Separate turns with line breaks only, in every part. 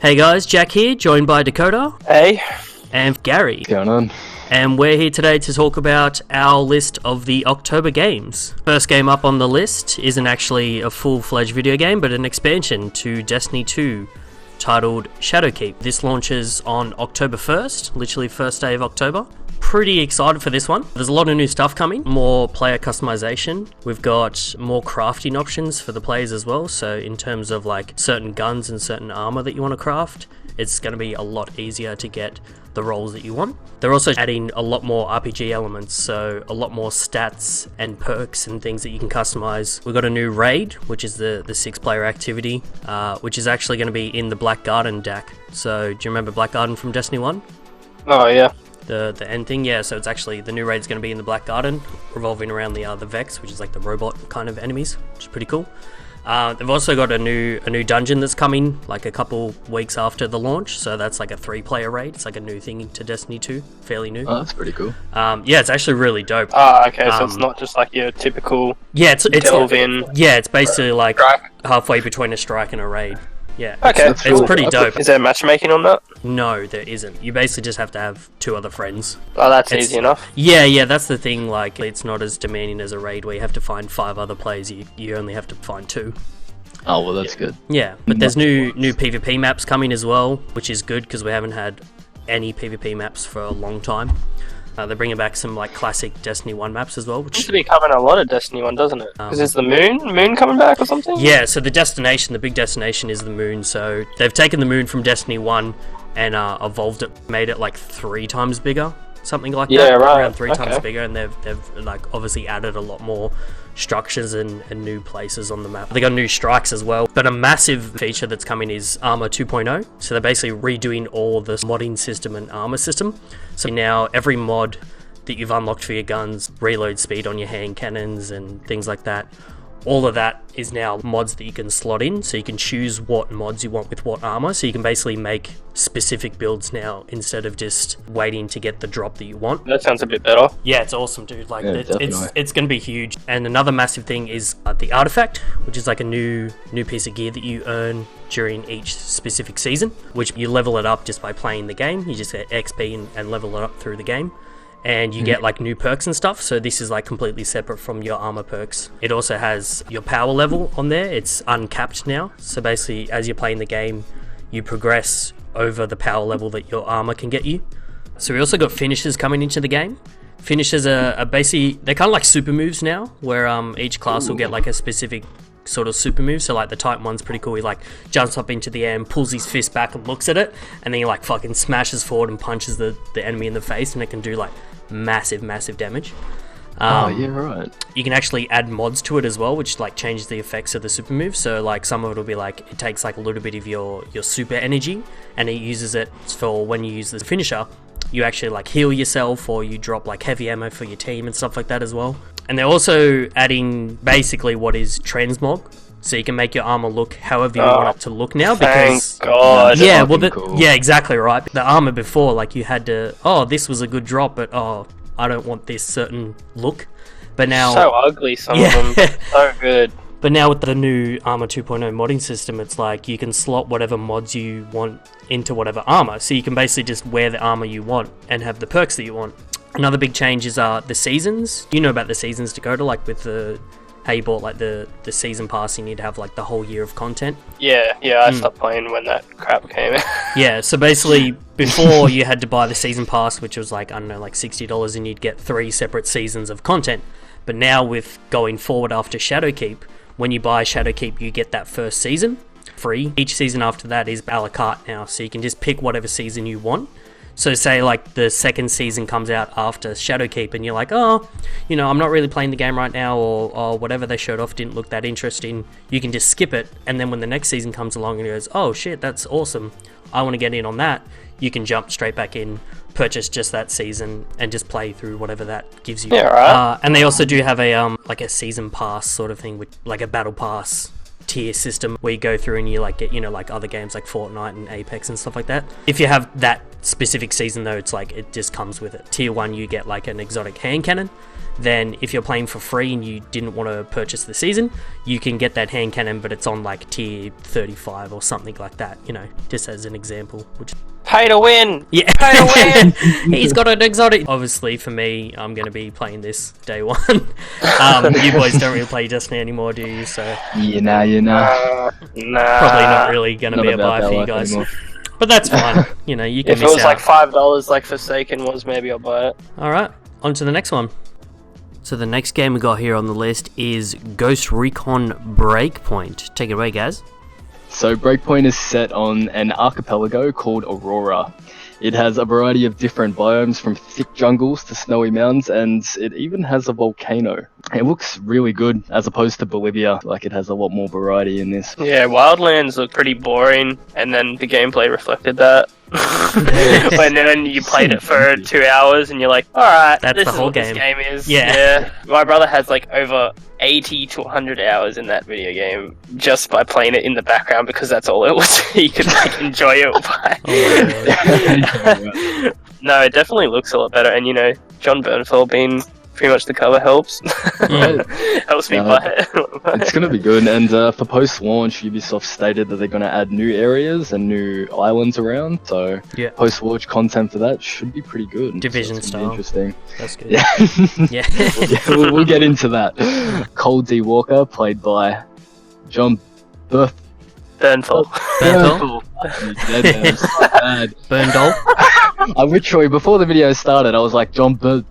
Hey guys, Jack here, joined by Dakota.
Hey.
And Gary.
What's going on?
And we're here today to talk about our list of the October games. First game up on the list isn't actually a full-fledged video game, but an expansion to Destiny 2 titled Shadowkeep. This launches on October 1st, literally first day of October. Pretty excited for this one. There's a lot of new stuff coming, more player customization. We've got more crafting options for the players as well. So in terms of like certain guns and certain armor that you want to craft, it's going to be a lot easier to get the roles that you want. They're also adding a lot more RPG elements, so a lot more stats and perks and things that you can customize. We've got a new raid, which is the 6-player activity, which is actually going to be in the Black Garden, Dak. So do you remember Black Garden from Destiny 1?
Oh yeah.
The end thing, yeah, so it's actually, the new raid's going to be in the Black Garden, revolving around the Vex, which is like the robot kind of enemies, which is pretty cool. They've also got a new dungeon that's coming like a couple weeks after the launch, so that's like a 3-player raid. It's like a new thing to Destiny 2, fairly new.
Oh, that's pretty cool.
Yeah, it's actually really dope.
Okay, so it's not just like your typical
it's
delve in.
Yeah, it's basically like
strike.
Halfway between a strike and a raid. Yeah,
Okay.
it's pretty dope.
Is there matchmaking on that?
No, there isn't. You basically just have to have 2 other friends.
Oh, that's easy enough.
Yeah, that's the thing. Like, it's not as demanding as a raid where you have to find 5 other players. You only have to find 2.
Oh, well, that's good.
Yeah, but there's new PvP maps coming as well, which is good because we haven't had any PvP maps for a long time. They're bringing back some like classic Destiny 1 maps as well, which
Seems to be covering a lot of Destiny 1, doesn't it? Because it's the moon coming back or something?
Yeah, so the big destination is the moon. So they've taken the moon from Destiny 1 and evolved it, made it like 3 times bigger, something like that.
Yeah, right.
Around 3 times bigger, and they've like obviously added a lot more structures and new places on the map. They got new strikes as well, but a massive feature that's coming is Armor 2.0. So they're basically redoing all the modding system and armor system. So now every mod that you've unlocked for your guns, reload speed on your hand cannons and things like that, all of that is now mods that you can slot in, so you can choose what mods you want with what armor, so you can basically make specific builds now instead of just waiting to get the drop that you want.
That sounds a bit better.
Yeah, it's awesome, dude. Like,
Yeah,
it's going to be huge. And another massive thing is the artifact, which is like a new piece of gear that you earn during each specific season, which you level it up just by playing the game. You just get XP and level it up through the game. And you get like new perks and stuff, so this is like completely separate from your armor perks. It also has your power level on there. It's uncapped now, so basically as you're playing the game you progress over the power level that your armor can get you. So we also got finishes coming into the game. Finishes are basically, they're kind of like super moves now, where each class will get like a specific sort of super move. So like the Titan one's pretty cool. He like jumps up into the air and pulls his fist back and looks at it, and then he like fucking smashes forward and punches the enemy in the face, and it can do like massive damage.
Yeah, right.
You can actually add mods to it as well, which like changes the effects of the super move. So like some of it will be like, it takes like a little bit of your super energy and it uses it for when you use the finisher, you actually like heal yourself, or you drop like heavy ammo for your team and stuff like that as well. And they're also adding basically what is transmog, so you can make your armor look however you want it to look now. Because
thank God.
yeah, well,
Cool.
yeah, exactly right. The armor before, like you had to, this was a good drop, but I don't want this certain look. But now,
So ugly, some of them. So good.
But now with the new Armor 2.0 modding system, it's like you can slot whatever mods you want into whatever armor. So you can basically just wear the armor you want and have the perks that you want. Another big change is the seasons. You know about the seasons, Dakota, like with how you bought like the season pass, you need to have like the whole year of content.
Yeah, I stopped playing when that crap came out.
Yeah, so basically before you had to buy the season pass, which was like, I don't know, like $60, and you'd get 3 separate seasons of content. But now with going forward after Shadowkeep, when you buy Shadowkeep, you get that first season free. Each season after that is a la carte now, so you can just pick whatever season you want. So say like the second season comes out after Shadowkeep and you're like, I'm not really playing the game right now, or whatever they showed off didn't look that interesting, you can just skip it, and then when the next season comes along and it goes, oh shit, that's awesome, I want to get in on that, you can jump straight back in, purchase just that season, and just play through whatever that gives you.
Yeah, right.
And they also do have a like a season pass sort of thing, with like a battle pass tier system where you go through and you like get, like other games like Fortnite and Apex and stuff like that. If you have that specific season though, it's like it just comes with it. Tier 1 you get like an exotic hand cannon, then if you're playing for free and you didn't want to purchase the season, you can get that hand cannon, but it's on like tier 35 or something like that, you know, just as an example. Which
Pay to win!
Yeah,
Pay to win!
He's got an exotic. Obviously, for me, I'm going to be playing this day one. You boys don't really play Destiny anymore, do you? So
Nah.
probably not really going to be a buy for you guys. Anymore. But that's fine. You know, you can
If it
miss
was
out.
like $5 like Forsaken was, maybe I'll buy it.
Alright, on to the next one. So the next game we got here on the list is Ghost Recon Breakpoint. Take it away, Gaz.
So Breakpoint is set on an archipelago called Aurora. It has a variety of different biomes, from thick jungles to snowy mountains, and it even has a volcano. It looks really good as opposed to Bolivia. Like, it has a lot more variety in this.
Yeah, Wildlands looked pretty boring, and then the gameplay reflected that. When then you played it for 2 hours and you're like, alright,
That's
this
the
is
whole
what
game.
this game is.
Yeah.
My brother has like over 80 to 100 hours in that video game just by playing it in the background, because that's all it was. He could like enjoy it by. No, it definitely looks a lot better, and you know, John Bernthal being pretty much the cover helps. Helps me buy it.
It's going to be good, and for post-launch, Ubisoft stated that they're going to add new areas and new islands around, so
Yeah.
post-launch content for that should be pretty good.
Division
so it's
style.
gonna be interesting.
That's good.
Yeah.
Yeah.
Yeah, we'll get into that. Cole D. Walker, played by John
Bernthal.
Bernthal? Berndal?
I literally, before the video started, I was like, John I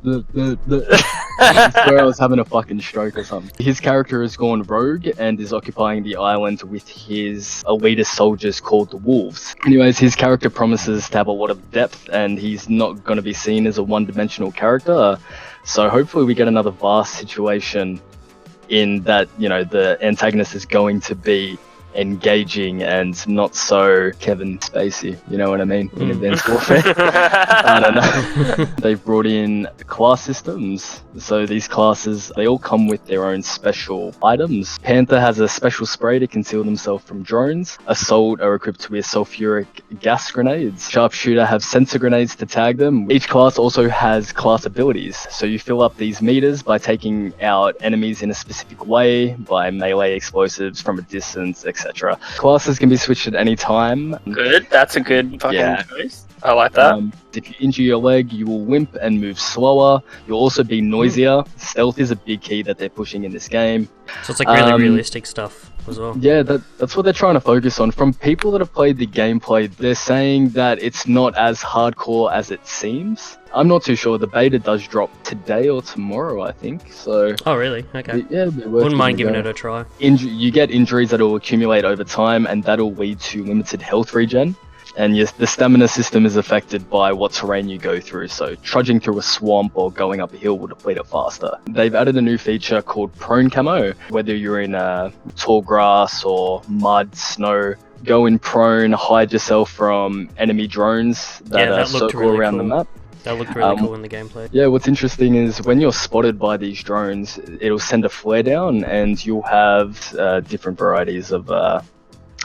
swear I was having a fucking stroke or something. His character has gone rogue and is occupying the island with his elitist soldiers called the Wolves. Anyways, his character promises to have a lot of depth, and he's not going to be seen as a one-dimensional character. So hopefully we get another vast situation in that, you know, the antagonist is going to be engaging and not so Kevin Spacey, you know what I mean, in Advanced Warfare. I don't know. They've brought in class systems, so these classes, they all come with their own special items. Panther has a special spray to conceal themselves from drones. Assault are equipped with sulfuric gas grenades. Sharpshooter have sensor grenades to tag them. Each class also has class abilities, so you fill up these meters by taking out enemies in a specific way, by melee explosives from a distance, etc. Classes can be switched at any time.
Good, that's a good fucking
Yeah.
choice. I like that.
If you injure your leg, you will limp and move slower. You'll also be noisier. Stealth is a big key that they're pushing in this game.
So it's like really realistic stuff as well.
Yeah, that's what they're trying to focus on. From people that have played the gameplay, they're saying that it's not as hardcore as it seems. I'm not too sure. The beta does drop today or tomorrow, I think. So.
Oh, really? Okay.
Yeah,
Wouldn't mind giving it a try.
You get injuries that will accumulate over time, and that'll lead to limited health regen. And yes, the stamina system is affected by what terrain you go through, so trudging through a swamp or going up a hill will deplete it faster. They've added a new feature called Prone Camo. Whether you're in tall grass or mud, snow, go in prone, hide yourself from enemy drones that circle
really
around
cool.
the map.
That looked really cool in the gameplay.
Yeah, what's interesting is when you're spotted by these drones, it'll send a flare down, and you'll have different varieties of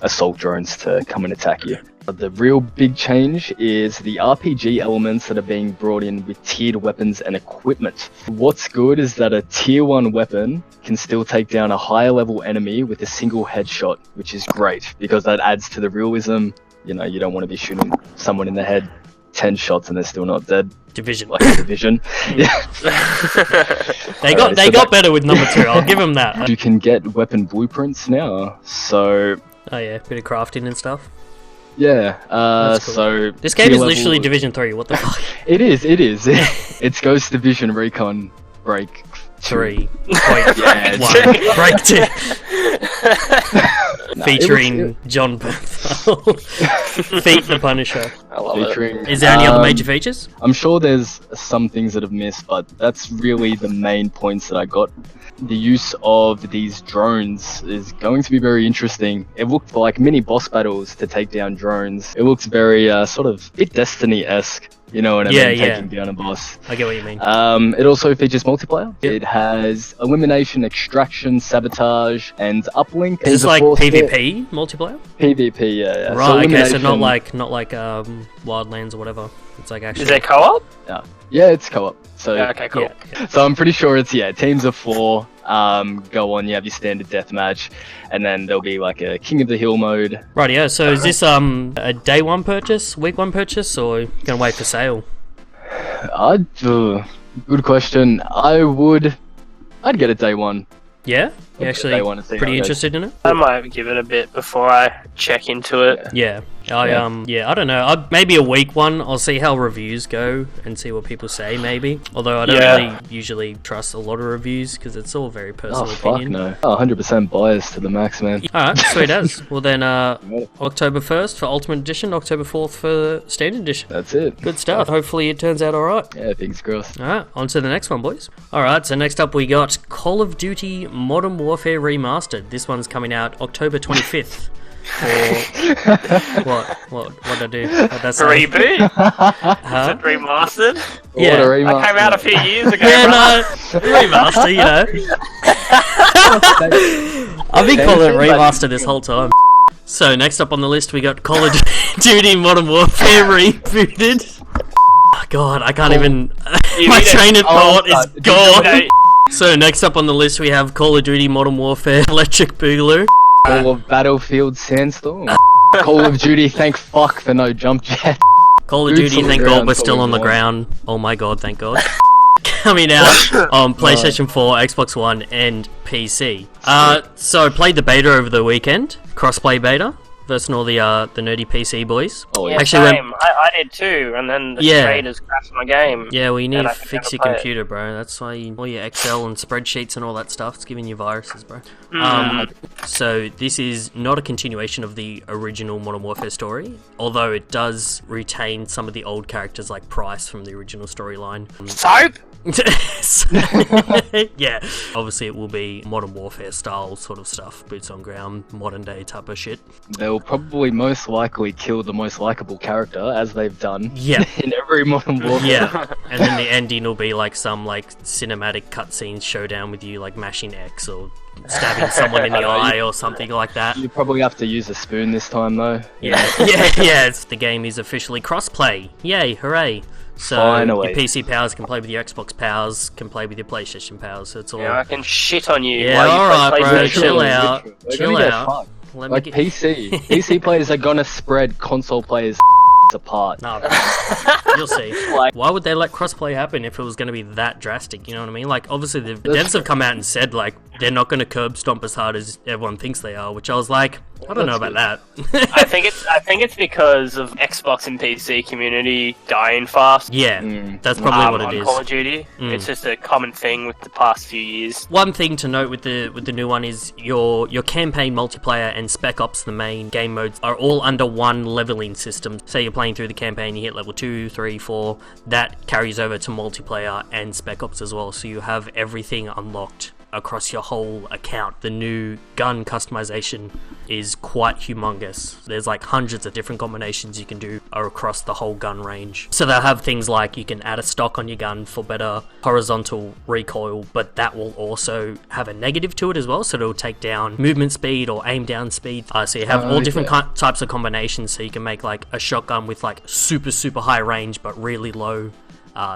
assault drones to come and attack you. The real big change is the RPG elements that are being brought in with tiered weapons and equipment. What's good is that a tier 1 weapon can still take down a higher level enemy with a single headshot, which is great because that adds to the realism. You know, you don't want to be shooting someone in the head 10 shots and they're still not dead.
Division.
Like Division. Yeah.
They got better with number 2, I'll give them that.
You can get weapon blueprints now, so...
Oh yeah, bit of crafting and stuff.
Yeah,
That's cool.
So...
This game is
tier
literally
level-
Division 3, what the fuck?
It is. It's Ghost Division Recon Break
3.
Yeah,
1. Break 2.
Nah,
Featuring John Bernthal. Feet the Punisher.
I love it.
featuring,
Is there any other major features?
I'm sure there's some things that have missed, but that's really the main points that I got. The use of these drones is going to be very interesting. It looked like mini boss battles to take down drones. It looks very sort of bit Destiny-esque. You know what I mean?
Yeah.
Taking down a boss.
I get what you mean.
It also features multiplayer.
Yep.
It has elimination, extraction, sabotage, and uplink.
Is this like PvP multiplayer?
PvP, yeah.
Right, okay, so
elimination-
not like Wildlands or whatever. It's like actually.
Is there co-op?
Yeah, it's co-op. So
Yeah, okay, cool.
yeah. So I'm pretty sure it's teams of 4. Go on, you have your standard deathmatch, and then there'll be like a King of the Hill mode.
Right, yeah. So is this a day one purchase, week one purchase, or you gonna wait for sale?
Good question. I'd get it day one.
Yeah, you actually pretty interested in it.
I might give it a bit before I check into it.
Yeah. I don't know. Maybe a week one. I'll see how reviews go and see what people say. Maybe, although I don't really usually trust a lot of reviews because it's all very personal opinion.
Fuck no. 100% biased to the max, man.
All right, sweet as. Well then, October 1st for Ultimate Edition, October 4th for Standard Edition.
That's it.
Good stuff. Hopefully it turns out all right.
Yeah, fingers crossed.
All right, on to the next one, boys. All right, so next up we got Call of Duty Modern Warfare Remastered. This one's coming out October 25th. What did I do? What'd
Reboot? Is it remastered?
Yeah,
That came out a few years ago.
Remaster, you know. I've been calling it remaster this whole time. So next up on the list we got Call of Duty Modern Warfare Rebooted. Oh, God, I can't even. My train of thought is gone. So next up on the list we have Call of Duty Modern Warfare Electric Boogaloo.
Call of Battlefield Sandstorm. Call of Duty, thank fuck for no jump jet.
Call of Duty, thank God we're still on the ground. Oh my God, thank God. Coming out on PlayStation 4, Xbox One, and PC. So played the beta over the weekend, crossplay beta, versus all the nerdy PC boys.
Oh, yeah, actually, same. I did too, and then the traders crashed my game.
Yeah, well, you need to fix your computer, bro. That's why all your Excel and spreadsheets and all that stuff's giving you viruses, bro. So this is not a continuation of the original Modern Warfare story, although it does retain some of the old characters like Price from the original storyline.
Soap?
Yeah, obviously it will be Modern Warfare style sort of stuff, boots on ground, modern day type of shit.
They'll probably most likely kill the most likable character, as they've done in every Modern Warfare.
Yeah, and then the ending will be like some cinematic cutscene showdown with you like mashing X or stabbing someone in the eye or something like that.
You probably have to use a spoon this time though.
Yeah. The game is officially crossplay. Yay, hooray. So
finally.
Your PC powers can play with your Xbox powers, can play with your PlayStation powers, so it's all...
Yeah, I can shit on you.
Yeah, alright bro, chill out. Chill out.
PC players are gonna spread console players apart.
No, you'll see. Why would they let crossplay happen if it was going to be that drastic? You know what I mean? Like, obviously the devs have come out and said like they're not going to curb stomp as hard as everyone thinks they are, which I was like, I don't know about that.
I think it's because of Xbox and PC community dying fast.
Yeah, that's probably what it is.
Call of Duty, it's just a common thing with the past few years.
One thing to note with the new one is your campaign multiplayer and Spec Ops, the main game modes, are all under one leveling system. Say you're playing through the campaign, you hit level 2, 3, 4, that carries over to multiplayer and Spec Ops as well, so you have everything unlocked across your whole account. The new gun customization is quite humongous. There's like hundreds of different combinations you can do across the whole gun range. So they'll have things like you can add a stock on your gun for better horizontal recoil, but that will also have a negative to it as well, so it'll take down movement speed or aim down speed. So you have all different types of combinations, so you can make like a shotgun with like super high range but really low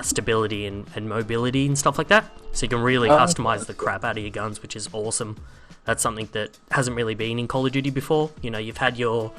stability and mobility and stuff like that. So you can really customize the crap out of your guns, which is awesome. That's something that hasn't really been in Call of Duty before. You know, you've had your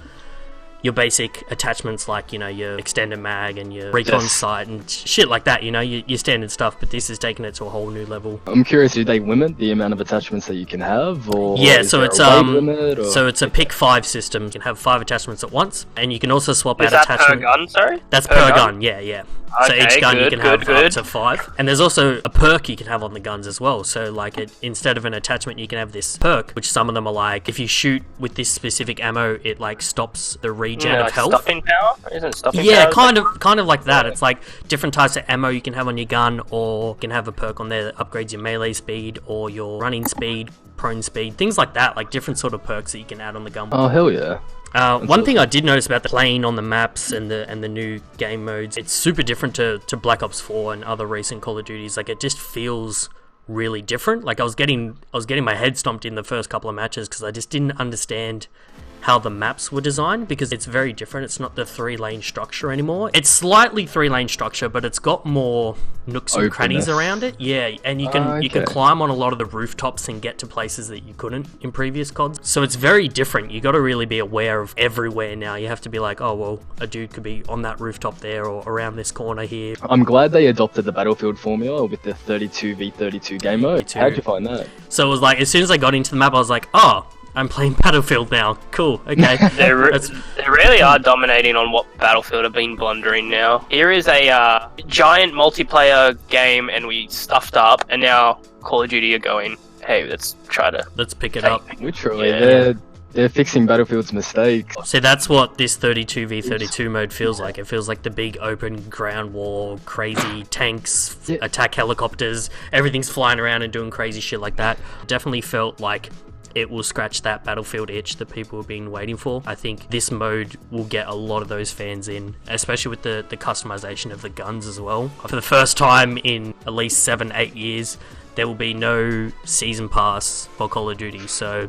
basic attachments like, you know, your extended mag and your recon sight and shit like that, you know, your standard stuff, but this is taking it to a whole new level.
I'm curious, do they limit the amount of attachments that you can have, or
so it's it's a pick 5 system. You can have 5 attachments at once, and you can also swap out attachments.
Per gun, sorry?
That's per gun, yeah. So each gun you can have up to 5. And there's also a perk you can have on the guns as well. So like instead of an attachment, you can have this perk, which some of them are like, if you shoot with this specific ammo, it like stops the regen of health.
Stopping power? Isn't stopping power?
Yeah, kind of like that. It's like different types of ammo you can have on your gun, or you can have a perk on there that upgrades your melee speed or your running speed, prone speed, things like that, like different sort of perks that you can add on the gun.
Oh, hell yeah.
One thing I did notice about the playing on the maps and the new game modes, it's super different to Black Ops 4 and other recent Call of Duties. Like, it just feels really different. Like, I was getting my head stomped in the first couple of matches because I just didn't understand how the maps were designed, because it's very different. It's not the 3-lane structure anymore. It's slightly 3-lane structure, but it's got more nooks and crannies around it. Yeah, and you can climb on a lot of the rooftops and get to places that you couldn't in previous CODs. So it's very different. You got to really be aware of everywhere now. You have to be like, oh well, a dude could be on that rooftop there or around this corner here.
I'm glad they adopted the Battlefield formula with the 32v32 game mode. How'd you find that?
So it was like, as soon as I got into the map, I was like, oh, I'm playing Battlefield now. Cool, okay.
They really are dominating on what Battlefield have been blundering now. Here is a giant multiplayer game and we stuffed up, and now Call of Duty are going, hey, let's pick it up.
Literally, they're fixing Battlefield's mistakes.
So that's what this 32v32 mode feels like. It feels like the big open ground war, crazy tanks, attack helicopters, everything's flying around and doing crazy shit like that. Definitely felt like it will scratch that Battlefield itch that people have been waiting for. I think this mode will get a lot of those fans in, especially with the customization of the guns as well. For the first time in at least 7-8 years, there will be no season pass for Call of Duty, so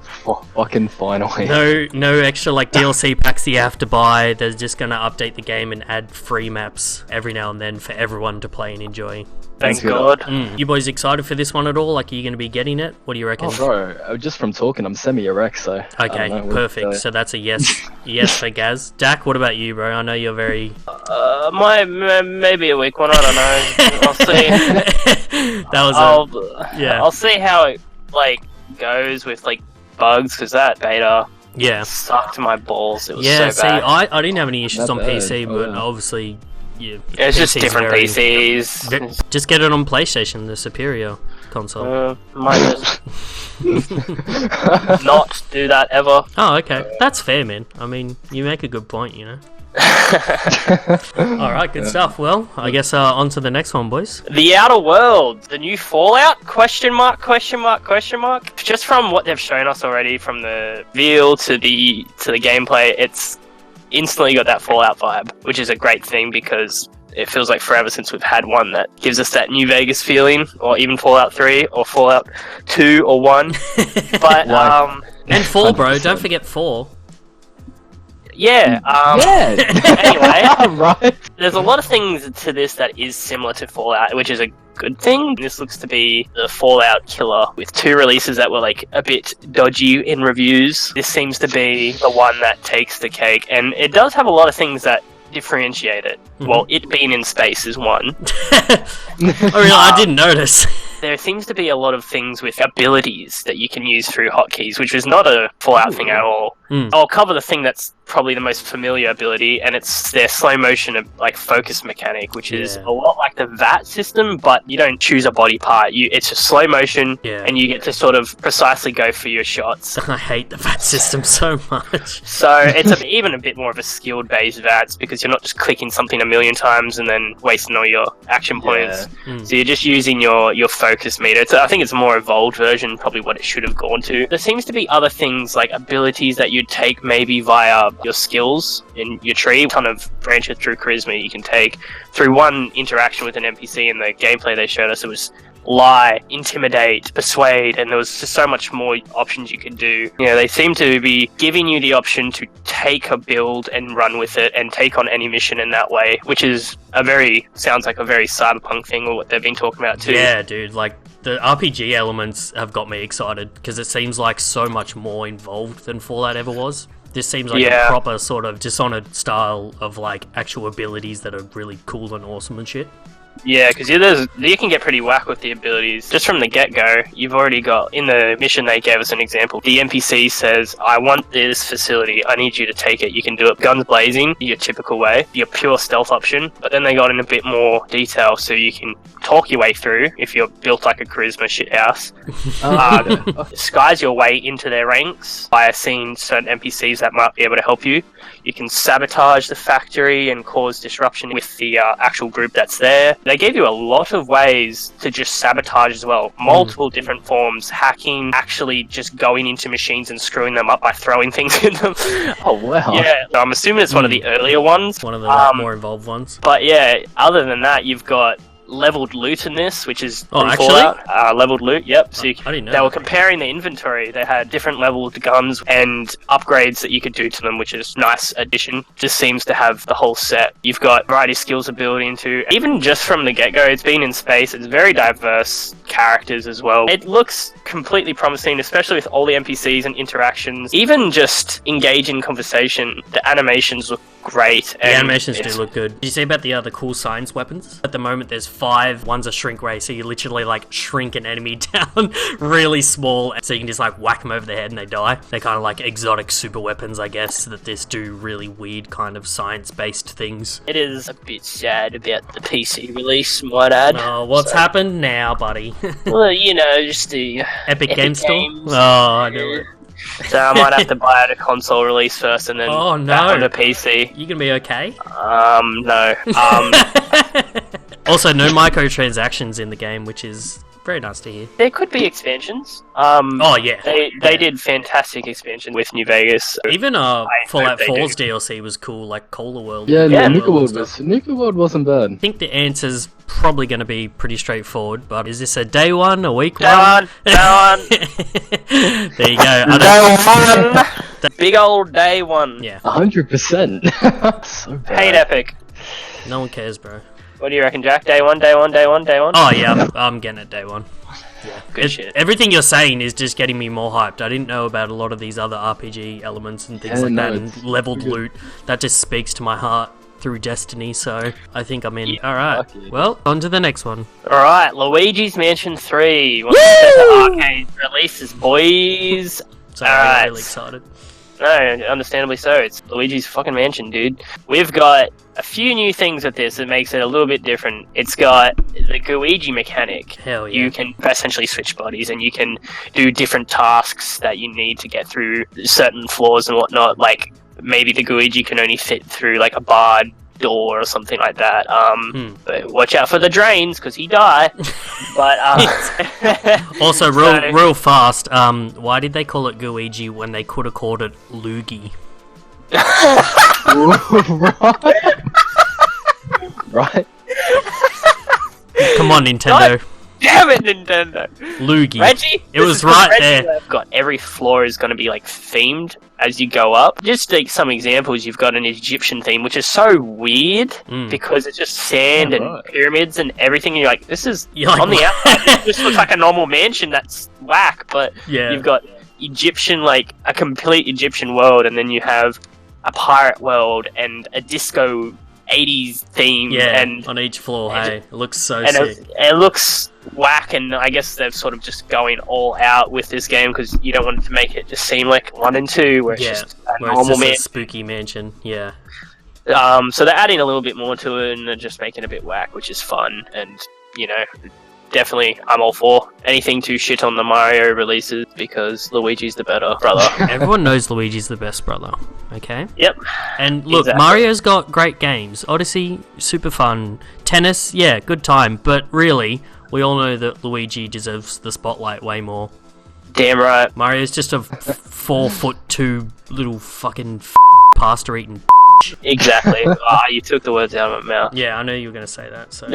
fucking finally.
No extra like DLC packs that you have to buy. They're just gonna update the game and add free maps every now and then for everyone to play and enjoy.
Thank God.
You boys excited for this one at all? Like, are you going to be getting it? What do you reckon?
Oh, bro, just from talking, I'm semi-erect, so...
Okay, perfect. So that's a yes for Gaz. Dak, what about you, bro? I know you're very...
maybe a weak one, I don't know. I'll see. I'll see how it, goes with, bugs, because that beta...
Yeah.
Sucked my balls. It was so
bad.
I
didn't have any issues on PC, but obviously... Yeah,
it's just different PCs.
Just get it on PlayStation, the superior console.
Might just not do that ever.
Oh, okay. That's fair, man. I mean, you make a good point, you know. Alright, good stuff. Well, I guess on to the next one, boys.
The Outer Worlds, the new Fallout? Question mark. Just from what they've shown us already, from the reveal to the gameplay, it's instantly got that Fallout vibe, which is a great thing because it feels like forever since we've had one that gives us that New Vegas feeling, or even Fallout 3 or Fallout 2 or 1. But
and 4, bro, don't forget 4.
Yeah. Anyway,
right.
There's a lot of things to this that is similar to Fallout, which is a good thing. This looks to be the Fallout killer with 2 releases that were a bit dodgy in reviews. This seems to be the one that takes the cake, and it does have a lot of things that differentiate it. Mm-hmm. Well, it being in space is one.
Oh, really? I didn't notice.
There seems to be a lot of things with abilities that you can use through hotkeys, which is not a Fallout thing at all. I'll cover the thing that's probably the most familiar ability, and it's their slow motion of focus mechanic, which is a lot like the VAT system, but you don't choose a body part. It's just slow motion, and you get to sort of precisely go for your shots.
I hate the VAT system so much.
So it's even a bit more of a skill-based VATs, because you're not just clicking something a million times and then wasting all your action points. So you're just using your focus meter. I think it's a more evolved version, probably what it should have gone to. There seems to be other things like abilities that you'd take maybe via your skills in your tree, kind of branches through charisma you can take through one interaction with an NPC. In the gameplay they showed us, it was lie, intimidate, persuade, and there was just so much more options you could do. They seem to be giving you the option to take a build and run with it and take on any mission in that way, which is sounds like a very cyberpunk thing, or what they've been talking about too.
Yeah, dude, the RPG elements have got me excited, because it seems like so much more involved than Fallout ever was. This seems like a proper sort of Dishonored style of actual abilities that are really cool and awesome and shit.
Yeah, because you can get pretty whack with the abilities. Just from the get-go, you've already got, in the mission they gave us an example, the NPC says, I want this facility, I need you to take it. You can do it guns blazing, your typical way, your pure stealth option, but then they got in a bit more detail, so you can talk your way through, if you're built like a charisma shithouse. Disguise your way into their ranks by seeing certain NPCs that might be able to help you. You can sabotage the factory and cause disruption with the actual group that's there. They gave you a lot of ways to just sabotage as well. Multiple different forms. Hacking, actually just going into machines and screwing them up by throwing things in them.
Oh, wow.
Yeah, so I'm assuming it's one of the earlier ones.
One of the more involved ones.
But yeah, other than that, you've got leveled loot in this, which is
actually?
Fallout. Leveled loot, yep. So
I didn't know
they were
that.
comparing the inventory. They had different leveled guns and upgrades that you could do to them, which is a nice addition. Just seems to have the whole set. You've got variety of skills to build into. Even just from the get-go, it's been in space. It's very diverse characters as well. It looks completely promising, especially with all the NPCs and interactions. Even just engage in conversation, the animations look great.
The animations do look good. Did you see about the other cool science weapons? At the moment, there's 5. One's a shrink ray, so you literally like shrink an enemy down really small, so you can just like whack them over the head and they die. They're kind of like exotic super weapons, I guess, that just do really weird kind of science-based things.
It is a bit sad about the PC release, might add.
Oh, what's happened now, buddy?
Well, you know, just the
Epic Game Store?
Games.
Oh, I knew it.
So I might have to buy it a console release first and then back on the PC.
You gonna be okay?
No.
Also, no microtransactions in the game, which is very nice to hear.
There could be expansions.
Oh, yeah.
They did fantastic expansion with New Vegas.
Even Fallout
they
4's
do.
DLC was cool, like Cola World.
Yeah,
Yeah,
Nuka World wasn't bad.
I think the answer's probably going to be pretty straightforward, but is this a day one, a week
Day
one?
Day one.
There you go.
Day one. Big old day one.
Yeah,
100%. So bad.
Hate Epic.
no one cares, bro.
What do you reckon, Jack? Day one, day one, day one, day one?
Oh yeah, I'm getting it day one. Yeah,
Good shit.
Everything you're saying is just getting me more hyped. I didn't know about a lot of these other RPG elements and things like that, and leveled loot. That just speaks to my heart through Destiny, so I think I'm in. Alright, well, on to the next one.
Alright, Luigi's Mansion 3. What's the arcade releases, boys?
So I'm really excited.
No, understandably so. It's Luigi's fucking mansion, dude. We've got a few new things with this that makes it a little bit different. It's got the Luigi mechanic.
Hell yeah.
You can essentially switch bodies and you can do different tasks that you need to get through certain floors and whatnot. Like, maybe the Luigi can only fit through, like, a barred door or something like that. But watch out for the drains, because he died. But,
Also, real fast, why did they call it Luigi when they could have called it Luigi?
Right?
Come on, Nintendo.
Damn it, Nintendo!
Luigi.
Reggie?
It was right there.
Got every floor is going to be like themed as you go up. Just like some examples, you've got an Egyptian theme, which is so weird because it's just sand and pyramids and everything. And you're like, this is on the outside. This looks like a normal mansion. That's whack. But you've got Egyptian, like a complete Egyptian world, and then you have a pirate world and a disco 80s theme.
Yeah,
and
on each floor. Hey, it looks so
and
sick.
it looks whack, and I guess they're sort of just going all out with this game because you don't want it to make it just seem like 1 and 2 where it's just a normal
a spooky mansion. Yeah.
So they're adding a little bit more to it and they're just making it a bit whack, which is fun, and you know, definitely I'm all for anything to shit on the Mario releases because Luigi's the better brother.
Everyone knows Luigi's the best brother, okay?
Yep.
And look, Mario's got great games. Odyssey, super fun. Tennis, yeah, good time. But really, we all know that Luigi deserves the spotlight way more.
Damn right.
Mario's just a 4'2" little fucking pasta eating.
Exactly. You took the words out of my mouth.
Yeah, I know you were going to say that. So.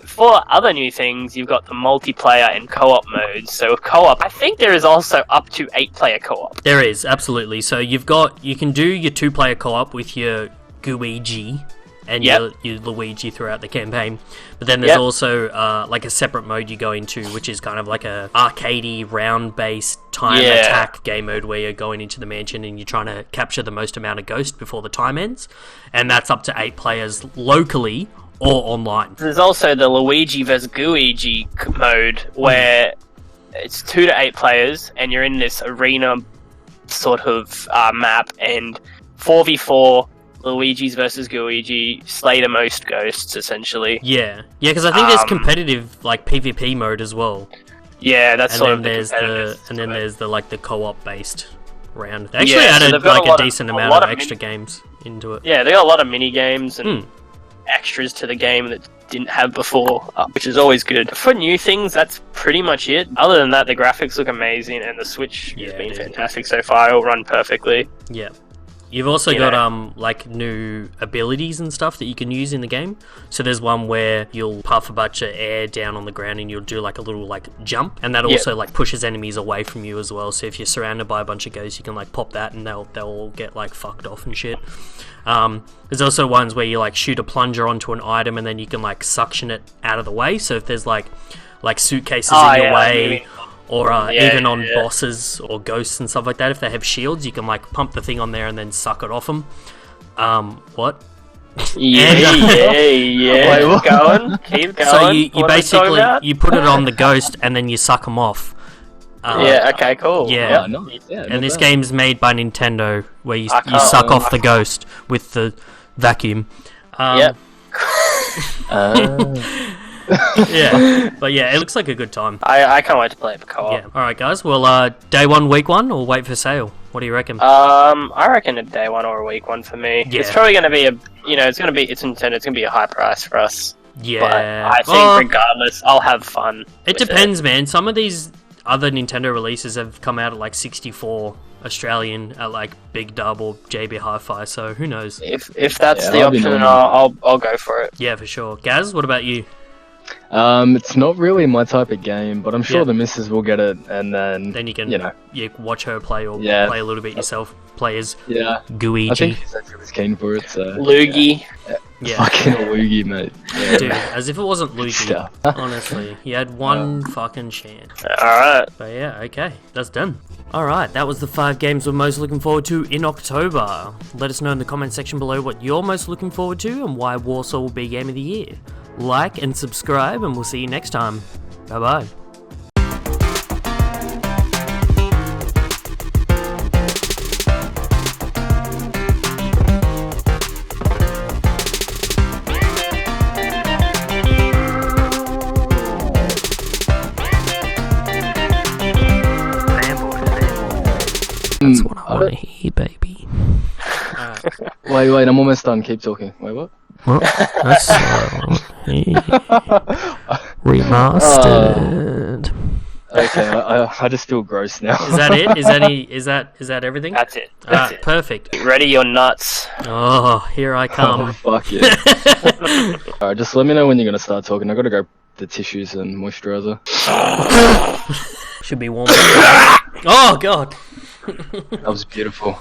For other new things, you've got the multiplayer and co-op modes. So co-op, I think there is also up to 8-player co-op.
There is, absolutely. So you can do your 2-player co-op with your Luigi and your Luigi throughout the campaign. But then there's also like a separate mode you go into, which is kind of like a arcadey, round-based time attack game mode where you're going into the mansion and you're trying to capture the most amount of ghosts before the time ends. And that's up to 8 players locally or online.
There's also the Luigi vs. Luigi mode where it's 2 to 8 players and you're in this arena sort of map, and 4v4 Luigi's versus Luigi, slay the most ghosts, essentially.
Yeah, because I think there's competitive like PvP mode as well.
Yeah, that's
and
sort
then
of
there's there's the like the co-op based round. They actually
so
added like a decent amount of extra games into it.
Yeah, they got a lot of mini games and extras to the game that didn't have before, which is always good. For new things, that's pretty much it. Other than that, the graphics look amazing and the Switch has been fantastic so far. It'll run perfectly.
Yeah. You've also
You
got
know.
like new abilities and stuff that you can use in the game. So there's one where you'll puff a bunch of air down on the ground and you'll do like a little like jump, and that also like pushes enemies away from you as well. So if you're surrounded by a bunch of ghosts, you can like pop that and they'll all get like fucked off and shit. There's also ones where you like shoot a plunger onto an item and then you can like suction it out of the way. So if there's like suitcases in your way, or even on bosses or ghosts and stuff like that, if they have shields, you can like pump the thing on there and then suck it off them. What?
Yeah.
Wait,
Keep going.
So you
What are we
basically
talking about?
you put it on the ghost and then you suck them off.
Yeah. Okay. Cool.
Yeah.
Nice. Yeah,
And
not
this
bad.
game's made by Nintendo, where you
can't
suck off the
wait.
ghost with the vacuum.
Yep.
Yeah, but yeah, it looks like a good time.
I can't wait to play it for co-op.
Yeah. All right, guys. Well, day one, week one, or wait for sale. What do you reckon?
I reckon a day one or a week one for me.
Yeah.
It's probably going to be it's Nintendo. It's going to be a high price for us.
Yeah.
But I think regardless, I'll have fun.
It
with
depends, man. Some of these other Nintendo releases have come out at like 64 Australian at like Big Dub or JB Hi-Fi. So who knows?
If that's
Yeah,
the
that'll be
option, then
normal.
I'll go for it.
Yeah, for sure. Gaz, what about you?
It's not really my type of game, but I'm sure
Yeah.
the missus will get it, and then
Then you can
you know,
watch her play or
Yeah.
play a little bit yourself. Play as
yeah.
Guigi.
I think she's actually was keen for it, so
Loogie.
Yeah.
fucking Luigi, mate. Yeah.
Dude, as if it wasn't Luigi.
Stuff.
Honestly, you had one fucking chance.
Alright.
But yeah, okay, that's done. Alright, that was the 5 games we're most looking forward to in October. Let us know in the comment section below what you're most looking forward to and why Warsaw will be Game of the Year. Like and subscribe, and we'll see you next time. Bye bye. That's what I want to hear, baby.
Wait, I'm almost done. Keep talking. Wait, what?
Well, that's remastered.
Okay, I just feel gross now.
Is that it? Is that everything?
That's it. That's it.
Perfect.
Ready your nuts.
Oh, here I
Oh,
come.
fuck it. Alright, just let me know when you're gonna start talking. I gotta go the tissues and moisturizer.
Should be warm. Oh god.
That was beautiful.